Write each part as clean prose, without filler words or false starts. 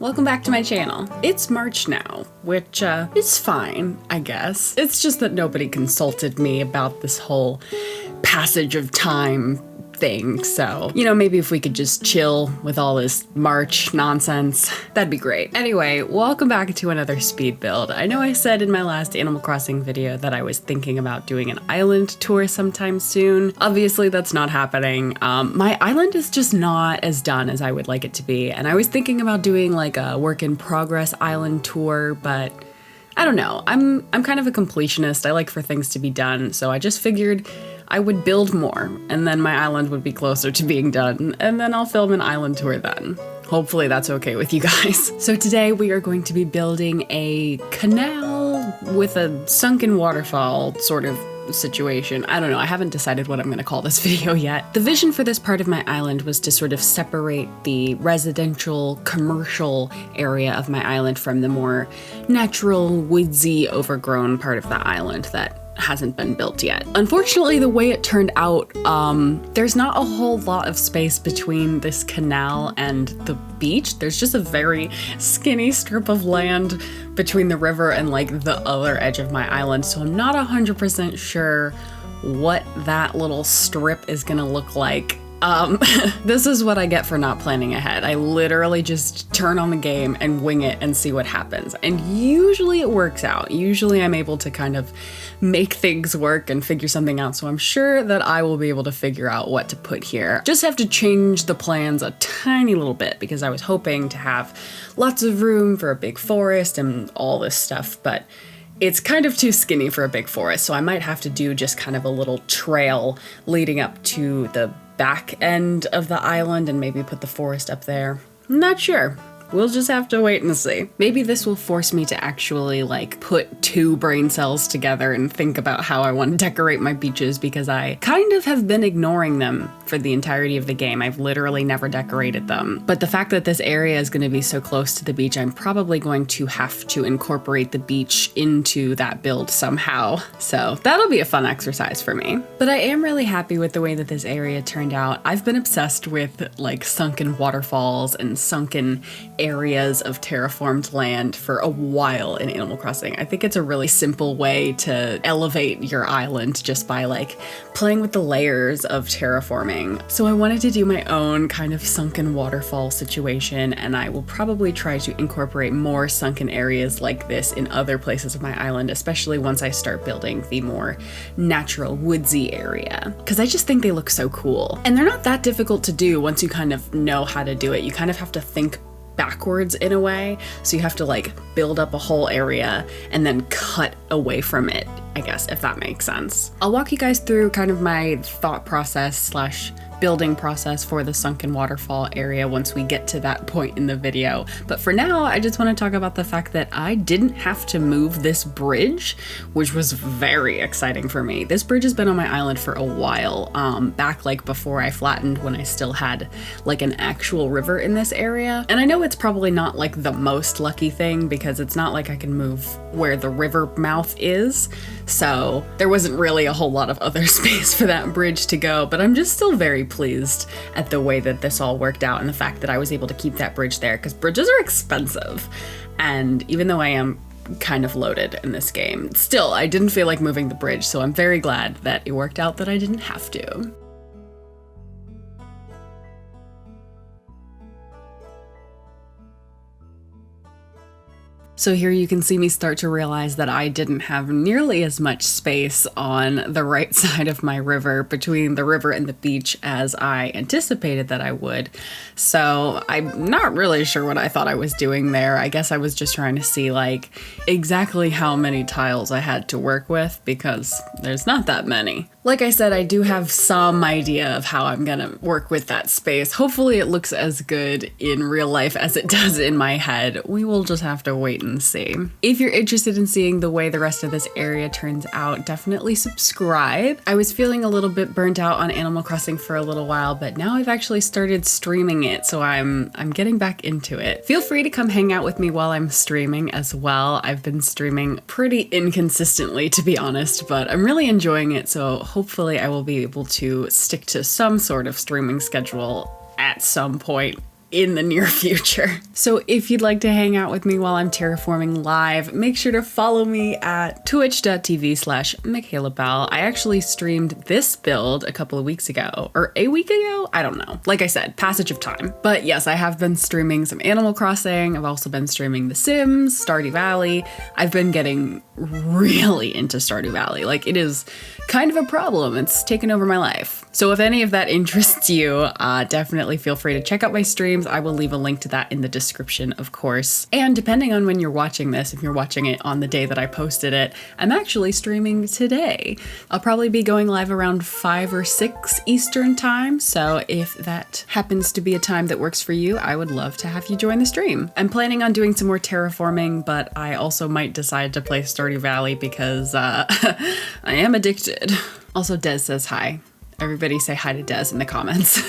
welcome back to my channel. It's March now, which is fine, I guess. It's just that nobody consulted me about this whole passage of time thing, so, you know, maybe if we could just chill with all this March nonsense, that'd be great. Anyway, welcome back to another speed build. I know I said in my last Animal Crossing video that I was thinking about doing an island tour sometime soon. Obviously, that's not happening. My island is just not as done as I would like it to be, and I was thinking about doing like a work-in-progress island tour, but I don't know. I'm kind of a completionist. I like for things to be done, so I just figured I would build more, and then my island would be closer to being done, and then I'll film an island tour then. Hopefully that's okay with you guys. So today we are going to be building a canal with a sunken waterfall sort of situation. I don't know, I haven't decided what I'm gonna call this video yet. The vision for this part of my island was to sort of separate the residential, commercial area of my island from the more natural, woodsy, overgrown part of the island that hasn't been built yet. Unfortunately, the way it turned out, there's not a whole lot of space between this canal and the beach. There's just a very skinny strip of land between the river and like the other edge of my island, so I'm not 100% sure what that little strip is gonna look like. This is what I get for not planning ahead. I literally just turn on the game and wing it and see what happens. And usually it works out. Usually I'm able to kind of make things work and figure something out. So I'm sure that I will be able to figure out what to put here. Just have to change the plans a tiny little bit because I was hoping to have lots of room for a big forest and all this stuff, but it's kind of too skinny for a big forest. So I might have to do just kind of a little trail leading up to the back end of the island and maybe put the forest up there. I'm not sure. We'll just have to wait and see. Maybe this will force me to actually like put two brain cells together and think about how I want to decorate my beaches, because I kind of have been ignoring them for the entirety of the game. I've literally never decorated them. But the fact that this area is going to be so close to the beach, I'm probably going to have to incorporate the beach into that build somehow. So that'll be a fun exercise for me. But I am really happy with the way that this area turned out. I've been obsessed with like sunken waterfalls and sunken areas of terraformed land for a while in Animal Crossing. I think it's a really simple way to elevate your island just by like playing with the layers of terraforming. So I wanted to do my own kind of sunken waterfall situation, and I will probably try to incorporate more sunken areas like this in other places of my island, especially once I start building the more natural woodsy area, because I just think they look so cool. And they're not that difficult to do once you kind of know how to do it. You kind of have to think backwards in a way, so you have to like build up a whole area and then cut away from it, I guess, if that makes sense. I'll walk you guys through kind of my thought process slash building process for the sunken waterfall area once we get to that point in the video. But for now, I just want to talk about the fact that I didn't have to move this bridge, which was very exciting for me. This bridge has been on my island for a while, back like before I flattened, when I still had like an actual river in this area. And I know it's probably not like the most lucky thing because it's not like I can move where the river mouth is, so there wasn't really a whole lot of other space for that bridge to go, but I'm just still very pleased at the way that this all worked out and the fact that I was able to keep that bridge there, because bridges are expensive. And even though I am kind of loaded in this game, still, I didn't feel like moving the bridge, so I'm very glad that it worked out that I didn't have to. So here you can see me start to realize that I didn't have nearly as much space on the right side of my river between the river and the beach as I anticipated that I would. So I'm not really sure what I thought I was doing there. I guess I was just trying to see like exactly how many tiles I had to work with, because there's not that many. Like I said, I do have some idea of how I'm gonna work with that space. Hopefully it looks as good in real life as it does in my head. We will just have to wait and see. If you're interested in seeing the way the rest of this area turns out, definitely subscribe. I was feeling a little bit burnt out on Animal Crossing for a little while, but now I've actually started streaming it, so I'm getting back into it. Feel free to come hang out with me while I'm streaming as well. I've been streaming pretty inconsistently, to be honest, but I'm really enjoying it, so hopefully I will be able to stick to some sort of streaming schedule at some point in the near future. So if you'd like to hang out with me while I'm terraforming live, make sure to follow me at twitch.tv/MichaelaBell. I actually streamed this build a couple of weeks ago, or a week ago? I don't know. Like I said, passage of time. But yes, I have been streaming some Animal Crossing. I've also been streaming The Sims, Stardew Valley. I've been getting really into Stardew Valley. Like, it is kind of a problem. It's taken over my life. So if any of that interests you, definitely feel free to check out my streams. I will leave a link to that in the description, of course. And depending on when you're watching this, if you're watching it on the day that I posted it, I'm actually streaming today. I'll probably be going live around 5 or 6 Eastern time. So if that happens to be a time that works for you, I would love to have you join the stream. I'm planning on doing some more terraforming, but I also might decide to play Stardew Valley because I am addicted. Also, Des says hi. Everybody say hi to Des in the comments.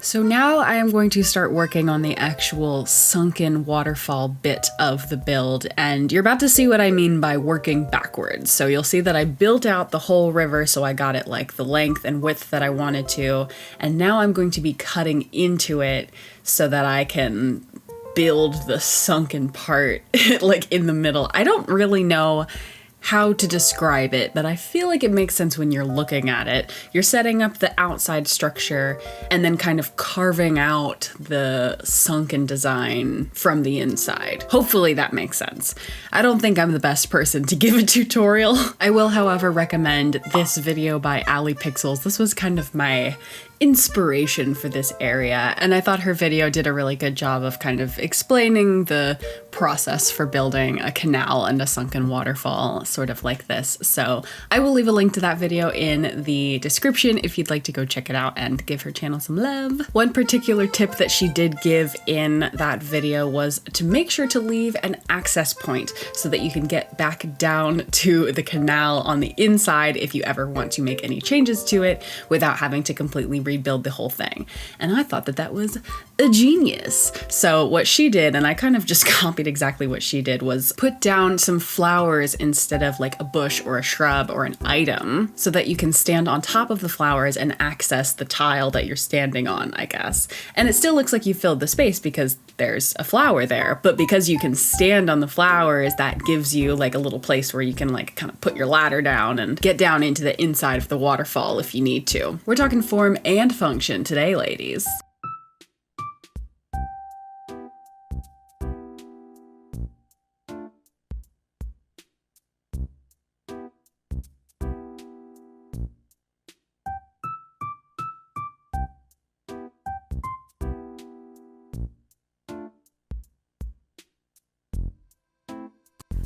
So now I am going to start working on the actual Sunken Waterfall bit of the build, and you're about to see what I mean by working backwards. So you'll see that I built out the whole river, so I got it like the length and width that I wanted to, and now I'm going to be cutting into it so that I can build the sunken part like in the middle. I don't really know how to describe it, but I feel like it makes sense when you're looking at it. You're setting up the outside structure and then kind of carving out the sunken design from the inside. Hopefully that makes sense. I don't think I'm the best person to give a tutorial. I will, however, recommend this video by Ali Pixels. This was kind of my inspiration for this area, and I thought her video did a really good job of kind of explaining the process for building a canal and a sunken waterfall, sort of like this. So I will leave a link to that video in the description if you'd like to go check it out and give her channel some love. One particular tip that she did give in that video was to make sure to leave an access point so that you can get back down to the canal on the inside if you ever want to make any changes to it without having to completely rebuild the whole thing. And I thought that that was a genius. So what she did, and I kind of just copied exactly what she did, was put down some flowers instead of like a bush or a shrub or an item so that you can stand on top of the flowers and access the tile that you're standing on, I guess. And it still looks like you filled the space because there's a flower there, but because you can stand on the flowers, that gives you like a little place where you can like kind of put your ladder down and get down into the inside of the waterfall if you need to. We're talking form and function today, ladies.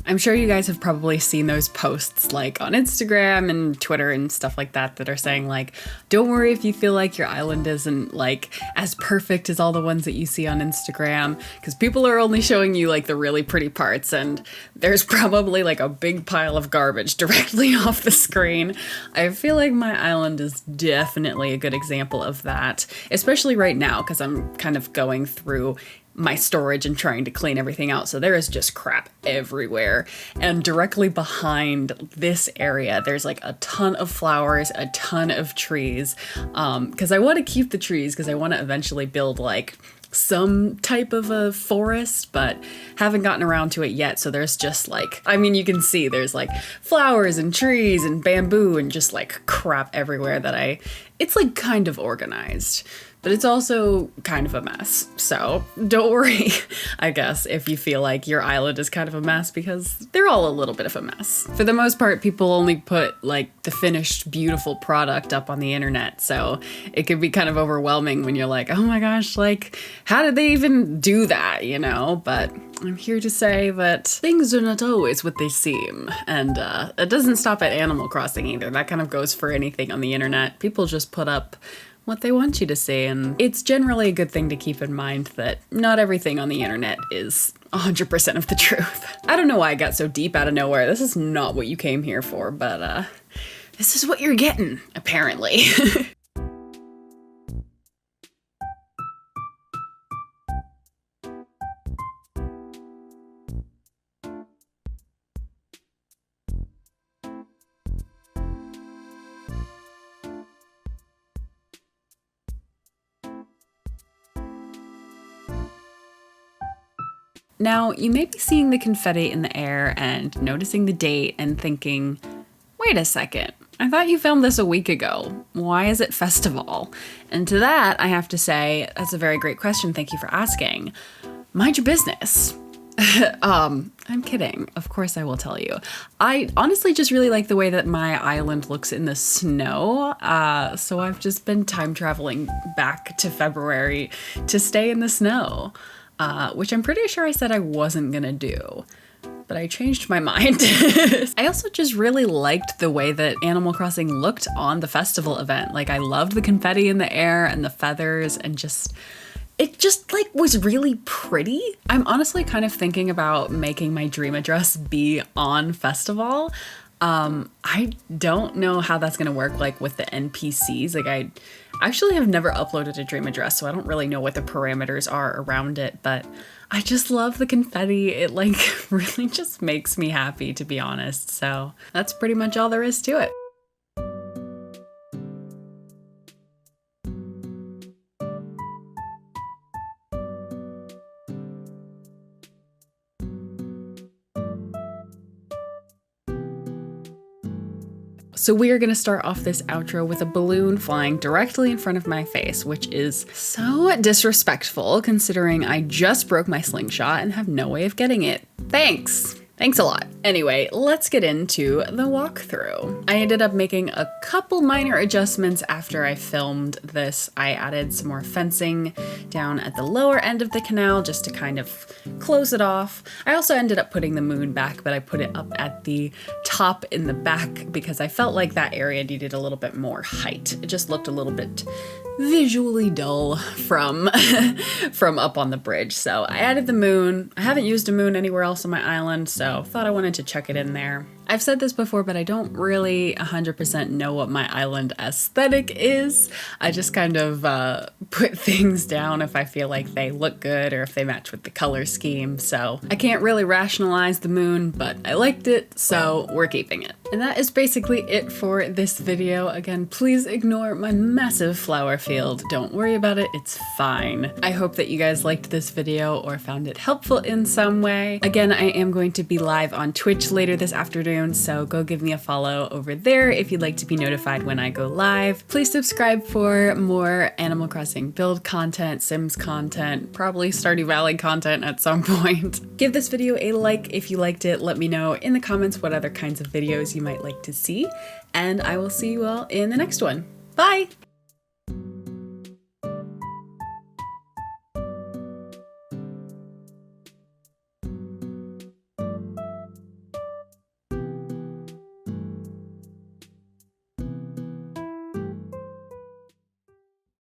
I'm sure you guys have probably seen those posts like on Instagram and Twitter and stuff like that that are saying like, don't worry if you feel like your island isn't like as perfect as all the ones that you see on Instagram, because people are only showing you like the really pretty parts and there's probably like a big pile of garbage directly off the screen. I feel like my island is definitely a good example of that, especially right now because I'm kind of going through my storage and trying to clean everything out. So there is just crap everywhere. And directly behind this area, there's like a ton of flowers, a ton of trees. Because I want to keep the trees because I want to eventually build like some type of a forest, but haven't gotten around to it yet. So there's just like, I mean, you can see there's like flowers and trees and bamboo and just like crap everywhere that it's like kind of organized. But it's also kind of a mess. So don't worry, I guess, if you feel like your island is kind of a mess, because they're all a little bit of a mess. For the most part, people only put like the finished beautiful product up on the internet. So it can be kind of overwhelming when you're like, oh my gosh, like how did they even do that, you know? But I'm here to say that things are not always what they seem. And it doesn't stop at Animal Crossing either. That kind of goes for anything on the internet. People just put up what they want you to see, and it's generally a good thing to keep in mind that not everything on the internet is 100% of the truth. I don't know why I got so deep out of nowhere. This is not what you came here for, but this is what you're getting, apparently. Now, you may be seeing the confetti in the air and noticing the date and thinking, wait a second, I thought you filmed this a week ago. Why is it festival? And to that, I have to say, that's a very great question. Thank you for asking. Mind your business. I'm kidding. Of course I will tell you. I honestly just really like the way that my island looks in the snow. So I've just been time traveling back to February to stay in the snow, which I'm pretty sure I said I wasn't gonna do. But I changed my mind. I also just really liked the way that Animal Crossing looked on the festival event. Like, I loved the confetti in the air and the feathers and it just like was really pretty. I'm honestly kind of thinking about making my dream address be on festival. I don't know how that's gonna work like with the NPCs. Like, I actually have never uploaded a dream address, so I don't really know what the parameters are around it, but I just love the confetti. It like really just makes me happy, to be honest. So that's pretty much all there is to it. So we are gonna start off this outro with a balloon flying directly in front of my face, which is so disrespectful considering I just broke my slingshot and have no way of getting it. Thanks a lot. Anyway, let's get into the walkthrough. I ended up making a couple minor adjustments after I filmed this. I added some more fencing down at the lower end of the canal just to kind of close it off. I also ended up putting the moon back, but I put it up at the top in the back because I felt like that area needed a little bit more height. It just looked a little bit visually dull from up on the bridge. So I added the moon. I haven't used a moon anywhere else on my island, so thought I wanted to chuck it in there. I've said this before, but I don't really 100% know what my island aesthetic is. I just kind of put things down if I feel like they look good or if they match with the color scheme. So I can't really rationalize the moon, but I liked it, so we're keeping it. And that is basically it for this video. Again, please ignore my massive flower field. Don't worry about it, it's fine. I hope that you guys liked this video or found it helpful in some way. Again, I am going to be live on Twitch later this afternoon, so go give me a follow over there if you'd like to be notified when I go live. Please subscribe for more Animal Crossing build content, Sims content, probably Stardew Valley content at some point. Give this video a like if you liked it. Let me know in the comments what other kinds of videos you might like to see, and I will see you all in the next one. Bye!